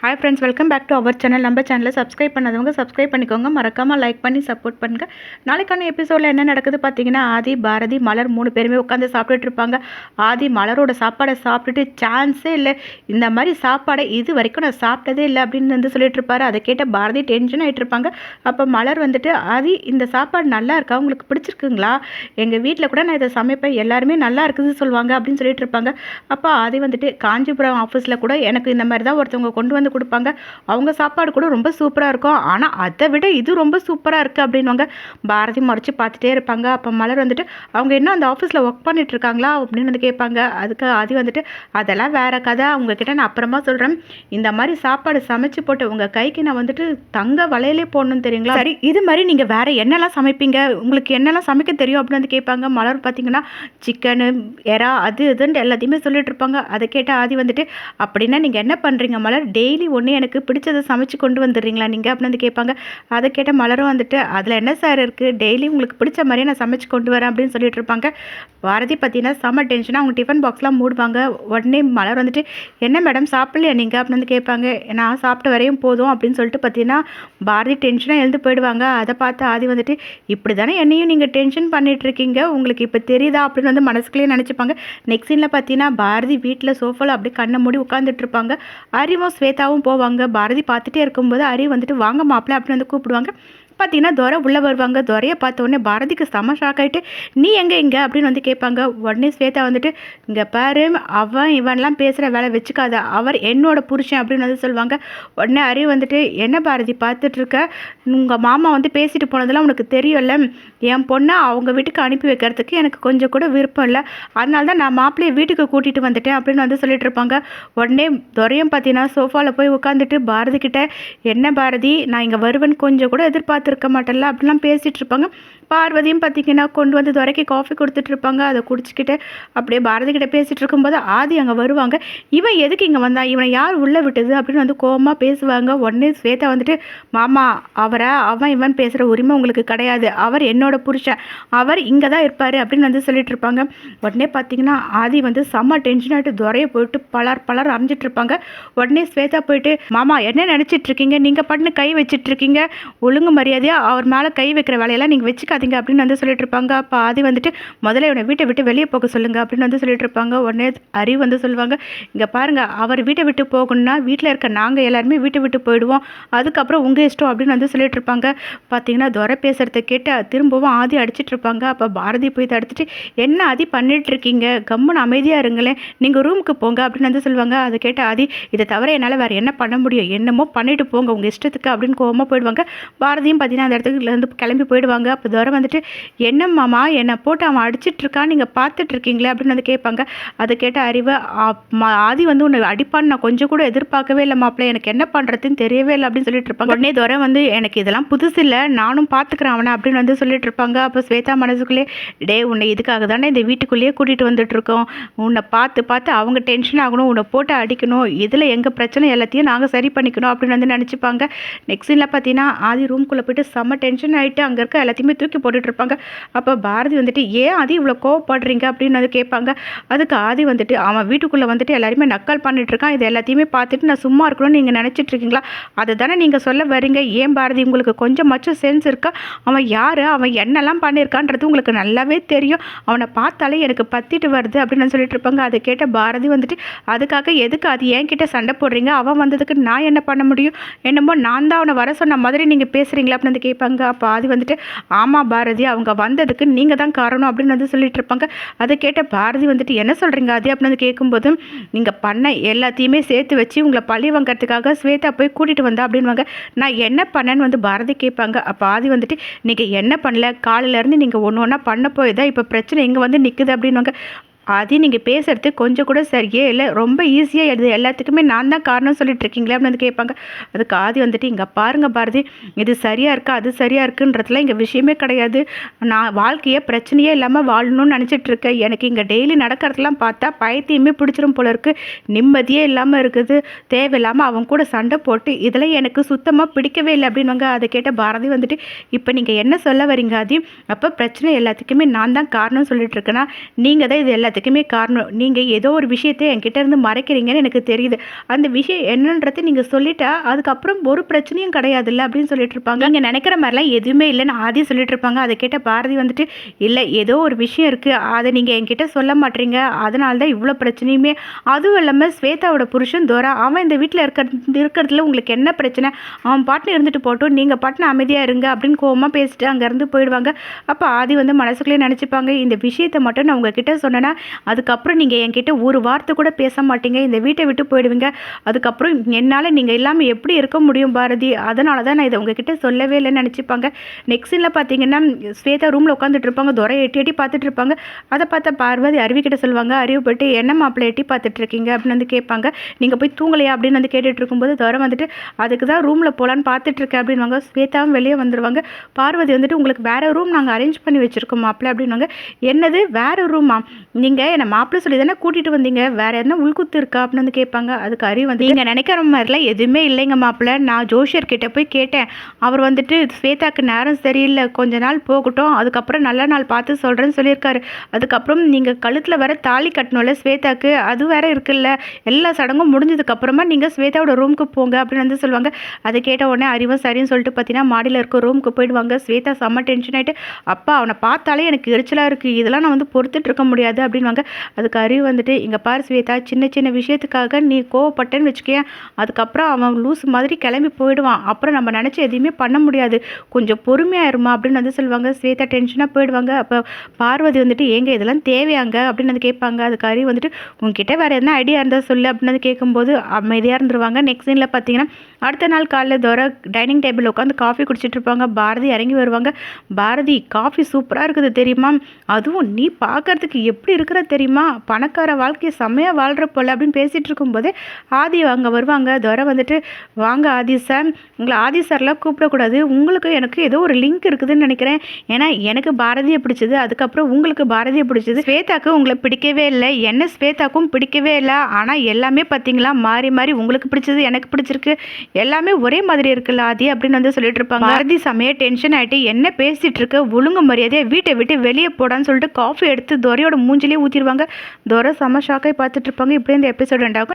Hi friends, welcome back to our channel. நம்ம சேனலில் subscribe பண்ணாதவங்க சப்ஸ்கிரைப் பண்ணிக்கோங்க. மறக்காமல் லைக் பண்ணி சப்போர்ட் பண்ணுங்கள். நாளைக்கான எபிசோடில் என்ன நடக்குது பார்த்தீங்கன்னா, ஆதி, பாரதி, மலர் 3 பேருமே உட்காந்து சாப்பிட்டுட்டு இருப்பாங்க. ஆதி மலரோட சாப்பாடை சாப்பிட்டுட்டு சான்ஸே இல்லை, இந்த மாதிரி சாப்பாடை இது வரைக்கும் நான் சாப்பிட்டதே இல்லை அப்படின்னு வந்து சொல்லிட்டு இருப்பாரு. அதை கேட்ட பாரதி டென்ஷன் ஆகிட்டு இருப்பாங்க. அப்போ மலர் வந்துட்டு, ஆதி இந்த சாப்பாடு நல்லா இருக்கா, உங்களுக்கு பிடிச்சிருக்குங்களா? எங்கள் வீட்டில் கூட நான் இதை சமைப்பேன், எல்லாருமே நல்லா இருக்குதுன்னு சொல்லுவாங்க அப்படின்னு சொல்லிட்டு இருப்பாங்க. அப்போ ஆதி வந்துட்டு, காஞ்சிபுரம் ஆஃபீஸில் கூட எனக்கு இந்த மாதிரி தான் ஒருத்தவங்க கொண்டு வந்து கொடுப்பாங்க, அவங்க சாப்பாடு கூட ரொம்ப சூப்பராக இருக்கும், ஆனால் அதை விட இது ரொம்ப சூப்பராக இருக்குது அப்படின்வாங்க. பாரதி மறைச்சு பார்த்துட்டே இருப்பாங்க. அப்போ மலர் வந்துட்டு, அவங்க என்ன அந்த ஆஃபீஸில் ஒர்க் பண்ணிட்டு இருக்காங்களா அப்படின்னு வந்து கேட்பாங்க. அதுக்கு ஆதி வந்துட்டு, அதெல்லாம் வேற கதை, அவங்கக்கிட்ட நான் அப்புறமா சொல்கிறேன். இந்த மாதிரி சாப்பாடு சமைச்சு போட்டு உங்கள் கைக்கு நான் வந்துட்டு தங்க வளையலே போடணும்னு தெரியுங்களா? சரி, இது மாதிரி நீங்கள் வேற என்னெல்லாம் சமைப்பீங்க, உங்களுக்கு என்னெல்லாம் சமைக்க தெரியும் அப்படின்னு வந்து கேட்பாங்க. மலர் பார்த்தீங்கன்னா சிக்கனு, எறா, அது இதுன்னு எல்லாத்தையுமே சொல்லிட்டு இருப்பாங்க. அதை கேட்ட ஆதி வந்துட்டு, அப்படின்னா நீங்கள் என்ன பண்ணுறீங்க மலர், டெய்லி ஒன்று எனக்கு பிடிச்சதை சமைச்சு கொண்டு வந்துடுறீங்களா நீங்கள் அப்படின்னு வந்து கேட்பாங்க. அதை கேட்ட மலரும் வந்துட்டு, அதில் என்ன சார் இருக்குது, டெய்லி உங்களுக்கு பிடிச்ச மாதிரியே நான் சமைச்சு கொண்டு வரேன் அப்படின்னு சொல்லிட்டு இருப்பாங்க. பாரதி பார்த்தீங்கன்னா செம்ம டென்ஷனாக அவங்க டிஃபன் பாக்ஸ்லாம் மூடுவாங்க. உடனே மலர் வந்துட்டு, என்ன மேடம் சாப்பிடலையா நீங்கள் அப்படின்னு வந்து கேட்பாங்க. நான் சாப்பிட்ட வரையும் போதும் அப்படின்னு சொல்லிட்டு பார்த்தீங்கன்னா பாரதி டென்ஷனாக எழுந்து போயிடுவாங்க. அதை பார்த்து ஆதி வந்துட்டு, இப்படி தானே என்னையும் நீங்கள் டென்ஷன் பண்ணிட்டு இருக்கீங்க, உங்களுக்கு இப்போ தெரியுதா அப்படின்னு வந்து மனசுக்குள்ளேயே நினச்சிப்பாங்க. நெக்ஸ்ட் சீனில் பார்த்தீங்கன்னா பாரதி வீட்டில் சோஃபாவில் அப்படியே கண்ணை மூடி உட்காந்துட்டு இருப்பாங்க. அறிவும் ஸ்வேதாவும் போவாங்க. பாரதி பார்த்துட்டே இருக்கும்போது அறிவு வந்துட்டு, வாங்க மாப்பிள்ள அப்படின்னு வந்து கூப்பிடுவாங்க. பார்த்தீங்கன்னா துரை உள்ளே வருவாங்க. துரையை பார்த்த உடனே பாரதிக்கு செம ஷாக் ஆகிட்டு, நீ எங்கே இங்கே அப்படின்னு வந்து கேட்பாங்க. உடனே ஸ்வேதா வந்துட்டு, இங்கே பாரு, அவன் இவன்லாம் பேசுகிற வேலை வச்சுக்காத, அவர் என்னோட புருஷன் அப்படின்னு வந்து சொல்லுவாங்க. உடனே அறிவு வந்துட்டு, என்ன பாரதி பார்த்துட்ருக்க, உங்கள் மாமா வந்து பேசிட்டு போனதெல்லாம் உனக்கு தெரியும்ல, என் பொண்ணை அவங்க வீட்டுக்கு அனுப்பி வைக்கிறதுக்கு எனக்கு கொஞ்சம் கூட விருப்பம் இல்லை, அதனால தான் நான் மாப்பிள்ளையை வீட்டுக்கு கூட்டிகிட்டு வந்துட்டேன் அப்படின்னு வந்து சொல்லிட்டு இருப்பாங்க. உடனே துரையும் பார்த்தீங்கன்னா சோஃபாவில் போய் உட்காந்துட்டு பாரதி கிட்ட, என்ன பாரதி, நான் இங்கே வருவேன் கொஞ்சம் கூட எதிர்க்க மாட்டேன்ல அப்படிலாம் பேசிகிட்டு இருப்பாங்க. பார்வதியும் பார்த்தீங்கன்னா கொண்டு வந்து துரைக்கு காஃபி கொடுத்துட்டு இருப்பாங்க. அதை குடிச்சிக்கிட்டு அப்படியே பாரதி கிட்ட பேசிகிட்டு இருக்கும்போது ஆதி அங்கே வருவாங்க. இவன் எதுக்கு இங்கே வந்தான், இவனை யார் உள்ளே விட்டது அப்படின்னு வந்து கோவமாக பேசுவாங்க. உடனே ஸ்வேதா வந்துட்டு, மாமா, அவன் இவன் பேசுகிற உரிமை உங்களுக்கு கிடையாது, அவர் என்னோட புருஷன், அவர் இங்கே தான் இருப்பார் அப்படின்னு வந்து சொல்லிட்டு இருப்பாங்க. உடனே பார்த்தீங்கன்னா ஆதி வந்து செம்ம டென்ஷன் ஆகிட்டு துரையை போயிட்டு பலர் அரைஞ்சிட்டு இருப்பாங்க. உடனே ஸ்வேதா போயிட்டு, மாமா என்ன நினச்சிட்டு இருக்கீங்க, நீங்கள் பண்ணு கை வச்சிட்டு இருக்கீங்க, ஒழுங்கு மரியாதையாக அவர் மேலே கை வைக்கிற வேலையெல்லாம் நீங்கள் வச்சுக்காதீங்க அப்படின்னு வந்து சொல்லிட்டு இருப்பாங்க. அப்போ ஆதி வந்துட்டு, முதல்ல இவனை வீட்டை விட்டு வெளியே போக சொல்லுங்க அப்படின்னு வந்து சொல்லிட்டு இருப்பாங்க. உடனே அறிவு வந்து சொல்லுவாங்க, இங்கே பாருங்க, அவர் வீட்டை விட்டு போகணும்னா வீட்டில் இருக்க நாங்கள் எல்லாருமே வீட்டை விட்டு போயிடுவோம், அதுக்கப்புறம் உங்கள் இஷ்டம் அப்படின்னு வந்து சொல்லிட்டு இருப்பாங்க. பார்த்தீங்கன்னா துரை பேசுகிறத கேட்டு திரும்பவும் ஆதி அடிச்சிட்டு இருப்பாங்க. அப்போ பாரதி போய் தடுத்துட்டு, என்ன ஆதி பண்ணிட்டு இருக்கீங்க, கம்முன்னு அமைதியாக இருங்களேன், நீங்கள் ரூமுக்கு போங்க அப்படின்னு வந்து சொல்லுவாங்க. அதை கேட்ட ஆதி, இதை தவிர என்னால் வேறு என்ன பண்ண முடியும், என்னமோ பண்ணிட்டு போங்க உங்கள் இஷ்டத்துக்கு அப்படின்னு கோவமாக போயிடுவாங்க. பாரதியும் பார்த்தீங்கன்னா அந்த இடத்துக்கு இருந்து கிளம்பி போயிடுவாங்க. அப்போ துரை வந்துட்டு, என்ன மாமா என்னை போட்டு அவன் அடிச்சிட்டு இருக்கான், நீங்கள் பார்த்துட்டு இருக்கீங்களே அப்படின்னு வந்து கேட்பாங்க. அதை கேட்ட அறிவு, ஆதி வந்து உன்னை அடிப்பான்னு நான் கொஞ்சம் கூட எதிர்பார்க்கவே இல்லை மாப்பிள்ளை, எனக்கு என்ன பண்ணுறதுன்னு தெரியவே இல்லை அப்படின்னு சொல்லிட்டு இருப்பாங்க. உடனே துரை வந்து, எனக்கு இதெல்லாம் புதுசு இல்லை, நானும் பார்த்துக்கிறேன் அவனை அப்படின்னு வந்து சொல்லிட்டு இருப்பாங்க. அப்போ ஸ்வேதா மனசுக்குள்ளே, டே உன்னை இதுக்காக தானே இந்த வீட்டுக்குள்ளேயே கூட்டிகிட்டு வந்துட்டு இருக்கோம், உன்னை பார்த்து அவங்க டென்ஷன் ஆகணும், உன்னை போட்டு அடிக்கணும், இதில் எங்கள் பிரச்சனை எல்லாத்தையும் நாங்கள் சரி பண்ணிக்கணும் அப்படின்னு வந்து நினச்சிப்பாங்க. நெக்ஸ்ட் சீனில் பார்த்தீங்கன்னா ஆதி ரூம்குள்ளே போயிட்டு செம்ம டென்ஷன் ஆகிட்டு அங்கே இருக்க எல்லாத்தையுமே தூக்கி போட்டுட்டு இருப்பாங்க. அப்போ பாரதி வந்துட்டு, ஏன் ஆதி இவ்வளோ கோவப்படுறீங்க அப்படின்னு வந்து கேட்பாங்க. அதுக்கு ஆதி வந்துட்டு, அவன் வீட்டுக்குள்ளே வந்துட்டு எல்லாருமே நக்கல் பண்ணிட்டு இருக்கான், இது எல்லாத்தையுமே பார்த்துட்டு நான் சும்மா இருக்கணும்னு நீங்கள் நினச்சிட்டு இருக்கீங்களா, அதை தானே நீங்கள் சொல்ல வரீங்க, ஏன் பாரதி உங்களுக்கு கொஞ்சமாச்சும் சென்ஸ் இருக்கா, அவன் யார், அவன் என்னெல்லாம் பண்ணியிருக்கான்றது உங்களுக்கு நல்லாவே தெரியும், அவனை பார்த்தாலே எனக்கு பத்திட்டு வருது அப்படின்னு சொல்லிட்டு இருப்பாங்க. அதை கேட்ட பாரதி வந்துட்டு, அதுக்காக எதுக்கு அது என்கிட்ட சண்டை போடுறீங்க, அவன் வந்ததுக்கு நான் என்ன பண்ண முடியும், என்னமோ நான் தான் அவனை வர சொன்ன மாதிரி நீங்கள் பேசுகிறீங்களா அப்படின்னு வந்து கேட்பாங்க. அப்போ ஆதி வந்துட்டு, ஆமாம் பாரதி, அவங்க வந்ததுக்கு நீங்கள் தான் காரணம் அப்படின்னு வந்து சொல்லிட்டு இருப்பாங்க. அதை கேட்ட பாரதி வந்துட்டு, என்ன சொல்கிறீங்க ஆதி அப்படின்னு வந்து கேட்கும்போது, நீங்கள் பண்ண எல்லாத்தையுமே சேர்த்து வச்சு உங்களை பழி வாங்கிறதுக்காக ஸ்வேதா போய் கூட்டிகிட்டு வந்தா அப்படின்வாங்க. நான் என்ன பண்ணேன்னு வந்து பாரதி கேட்பாங்க. அப்போ ஆதி வந்துட்டு, நீங்கள் என்ன பண்ணல, காலையிலேருந்து நீங்கள் ஒன்று ஒன்றா பண்ண போய் தான் இப்போ பிரச்சனை இங்கே வந்து நிற்குது அப்படின்வாங்க. அது நீங்கள் பேசுகிறது கொஞ்சம் கூட சரியே இல்லை, ரொம்ப ஈஸியாக எழுது எல்லாத்துக்குமே நான் தான் காரணம் சொல்லிட்டு இருக்கீங்களே அப்படின்னு வந்து கேட்பாங்க. அதுக்கு ஆதி வந்துட்டு, இங்கே பாருங்க பாரதி, இது சரியாக இருக்கா அது சரியாக இருக்குன்றதுல இங்கே விஷயமே கிடையாது, நான் வாழ்க்கையை பிரச்சனையே இல்லாமல் வாழணும்னு நினச்சிட்டு இருக்கேன், எனக்கு இங்கே டெய்லி நடக்கிறதுலாம் பார்த்தா பயத்தையுமே பிடிச்சிரும் போல இருக்குது, நிம்மதியே இல்லாமல் இருக்குது, தேவையில்லாமல் அவங்க கூட சண்டை போட்டு இதெல்லாம் எனக்கு சுத்தமாக பிடிக்கவே இல்லை அப்படின்வாங்க. அதை கேட்ட பாரதி வந்துட்டு, இப்போ நீங்கள் என்ன சொல்ல வரீங்க ஆதி, அப்போ பிரச்சனை எல்லாத்துக்குமே நான் தான் காரணம் சொல்லிட்டு இருக்கேன்னா, நீங்கள் தான் இது எல்லாத்தையும் எல்லாத்துக்குமே காரணம் நீங்கள் ஏதோ ஒரு விஷயத்தை என்கிட்ட இருந்து மறைக்கிறீங்கன்னு எனக்கு தெரியுது. அந்த விஷயம் என்னன்றது நீங்கள் சொல்லிட்டா அதுக்கப்புறம் ஒரு பிரச்சனையும் கிடையாதுல்ல அப்படின்னு சொல்லிட்டு இருப்பாங்க. நீங்கள் நினைக்கிற மாதிரிலாம் எதுவுமே இல்லைன்னு ஆதி சொல்லிட்டு இருப்பாங்க. அதை கேட்ட பாரதி வந்துட்டு இல்லை ஏதோ ஒரு விஷயம் இருக்குது, அதை நீங்கள் என்கிட்ட சொல்ல மாட்டீங்க, அதனால தான் இவ்வளோ பிரச்சனையுமே. அதுவும் இல்லாமல் ஸ்வேதாவோட புருஷன் தோரா அவன் இந்த வீட்டில் இருக்கிறதுல உங்களுக்கு என்ன பிரச்சனை, அவன் பாட்டுன்னு இருந்துட்டு போட்டோம், நீங்கள் பாட்டுன்னு அமைதியாக இருங்க அப்படின்னு கோவமாக பேசிட்டு அங்கேருந்து போயிடுவாங்க. அப்போ ஆதி வந்து மனசுக்குள்ளே நினச்சிப்பாங்க, இந்த விஷயத்தை மட்டும் நான் உங்ககிட்ட சொன்னேன்னா அதுக்கப்புறம் நீங்கள் என்கிட்ட ஒரு வார்த்தை கூட பேச மாட்டீங்க, இந்த வீட்டை விட்டு போயிடுவீங்க, அதுக்கப்புறம் என்னால் நீங்கள் இல்லாமல் எப்படி இருக்க முடியும் பாரதி, அதனால தான் நான் இதை உங்ககிட்ட சொல்லவே இல்லைன்னு நினச்சிப்பாங்க. நெக்ஸ்ட் சீனில் பார்த்தீங்கன்னா ஸ்வேதா ரூமில் உட்காந்துட்டு இருப்பாங்க, துரை எட்டி எட்டி பார்த்துட்டு இருப்பாங்க. அதை பார்த்தா பார்வதி அருவிக்கிட்ட சொல்லுவாங்க, அறிவு போய்ட்டு என்ன மாப்பிள்ளை எட்டி பார்த்துட்டு இருக்கீங்க அப்படின்னு வந்து கேட்பாங்க. நீங்கள் போய் தூங்கலையா அப்படின்னு வந்து கேட்டுட்டு இருக்கும்போது துரை வந்துட்டு அதுக்கு தான் ரூமில் போகலான்னு பார்த்துட்டு இருக்கேன் அப்படின்வாங்க. ஸ்வேதாவும் வெளியே வந்துடுவாங்க. பார்வதி வந்துட்டு உங்களுக்கு வேறு ரூம் நாங்கள் அரேஞ்ச் பண்ணி வச்சுருக்கோம் மாப்பிள்ளை அப்படின்வாங்க. என்னது வேறு ரூமா, நீங்கள் என்னை மாப்பிள்ளை சொல்லி தானே கூட்டிகிட்டு வந்தீங்க, வேறு எதனா உள்குத்து இருக்கா அப்படின்னு வந்து கேட்பாங்க. அதுக்கு அறிவு வந்து நீங்கள் நினைக்கிற மாதிரிலாம் எதுவுமே இல்லைங்க மாப்பிள்ளை, நான் ஜோஷியர்கிட்ட போய் கேட்டேன், அவர் வந்துட்டு ஸ்வேதாக்கு நேரம் சரியில்லை, கொஞ்ச நாள் போகட்டும், அதுக்கப்புறம் நல்ல நாள் பார்த்து சொல்கிறேன்னு சொல்லியிருக்காரு. அதுக்கப்புறம் நீங்கள் கழுத்தில் வேற தாலி கட்டணும்ல ஸ்வேதாக்கு, அது வேற இருக்குல்ல, எல்லா சடங்கும் முடிஞ்சதுக்கப்புறமா நீங்கள் ஸ்வேதாவோட ரூமுக்கு போங்க அப்படின்னு வந்து சொல்லுவாங்க. அதை கேட்ட உடனே அறிவும் சரின்னு சொல்லிட்டு பார்த்தீங்கன்னா மாடியில் இருக்க ரூமுக்கு போயிடுவாங்க. ஸ்வேதா செம்ம டென்ஷன் ஆகிட்டு, அப்பா அவனை பார்த்தாலே எனக்கு எரிச்சலாக இருக்குது, இதெல்லாம் நான் வந்து பொறுத்துட்டு இருக்க முடியாது அப்படின்வாங்க. அதுக்கு அறிவு வந்துட்டு இங்கே பாரு ஸ்வேதா, சின்ன சின்ன விஷயத்துக்காக நீ கோவப்பட்டேன்னு வச்சுக்கேன், அதுக்கப்புறம் அவன் லூஸ் மாதிரி கிளம்பி போயிடுவான், அப்புறம் நம்ம நினச்சி எதுவுமே பண்ண முடியாது, கொஞ்சம் பொறுமையாயிருமா அப்படின்னு வந்து சொல்லுவாங்க. ஸ்வேதா டென்ஷனாக போயிடுவாங்க. அப்போ பார்வதி வந்துட்டு ஏங்க இதெல்லாம் தேவையாங்க அப்படின்னு வந்து கேட்பாங்க. அதுக்கு அறிவு வந்துட்டு உங்ககிட்ட வேறு எதனா ஐடியா இருந்தால் சொல்லு அப்படின்னு வந்து கேட்கும்போது அமைதியாக இருந்துருவாங்க. நெக்ஸ்ட் சீனில் பார்த்தீங்கன்னா அடுத்த நாள் காலையில் துரை டைனிங் டேபிள் உட்காந்து காஃபி குடிச்சிட்டு இருப்பாங்க. பாரதி இறங்கி வருவாங்க. பாரதி காஃபி சூப்பராக இருக்குது தெரியுமா, அதுவும் நீ பார்க்கறதுக்கு எப்படி இருக்கிற தெரியுமா, பணக்கார வாழ்க்கையை செம்மையாக வாழ்கிற போல அப்படின்னு பேசிகிட்டு இருக்கும்போதே ஆதி அங்கே வருவாங்க. துரை வந்துட்டு வாங்க ஆதி சார், உங்களை ஆதி சார்லாம் கூப்பிடக்கூடாது, உங்களுக்கு எனக்கு ஏதோ ஒரு லிங்க் இருக்குதுன்னு நினைக்கிறேன், ஏன்னா எனக்கு பாரதியை பிடிச்சது, அதுக்கப்புறம் உங்களுக்கு பாரதியை பிடிச்சது, ஸ்வேதாக்கு உங்களை பிடிக்கவே இல்லை, என்ன ஸ்வேதாக்கும் பிடிக்கவே இல்லை, ஆனால் எல்லாமே பார்த்தீங்களா மாறி மாறி உங்களுக்கு பிடிச்சது எனக்கு பிடிச்சிருக்கு, எல்லாமே ஒரே மாதிரி இருக்குல்ல ஆதி அப்படின்னு வந்து சொல்லிட்டு இருப்பாங்க. பாரதி செமையா டென்ஷன் ஆகிட்டு என்ன பேசிட்டு இருக்க, ஒழுங்கு மரியாதையை வீட்டை விட்டு வெளியே போடான்னு சொல்லிட்டு காஃபி எடுத்து துரையோட மூஞ்சிலே ஊற்றிடுவாங்க. துரை செம்ம ஷாக்காய் பார்த்துட்டு இருப்பாங்க. இப்படி இந்த எபிசோட் ரெண்டாகும்.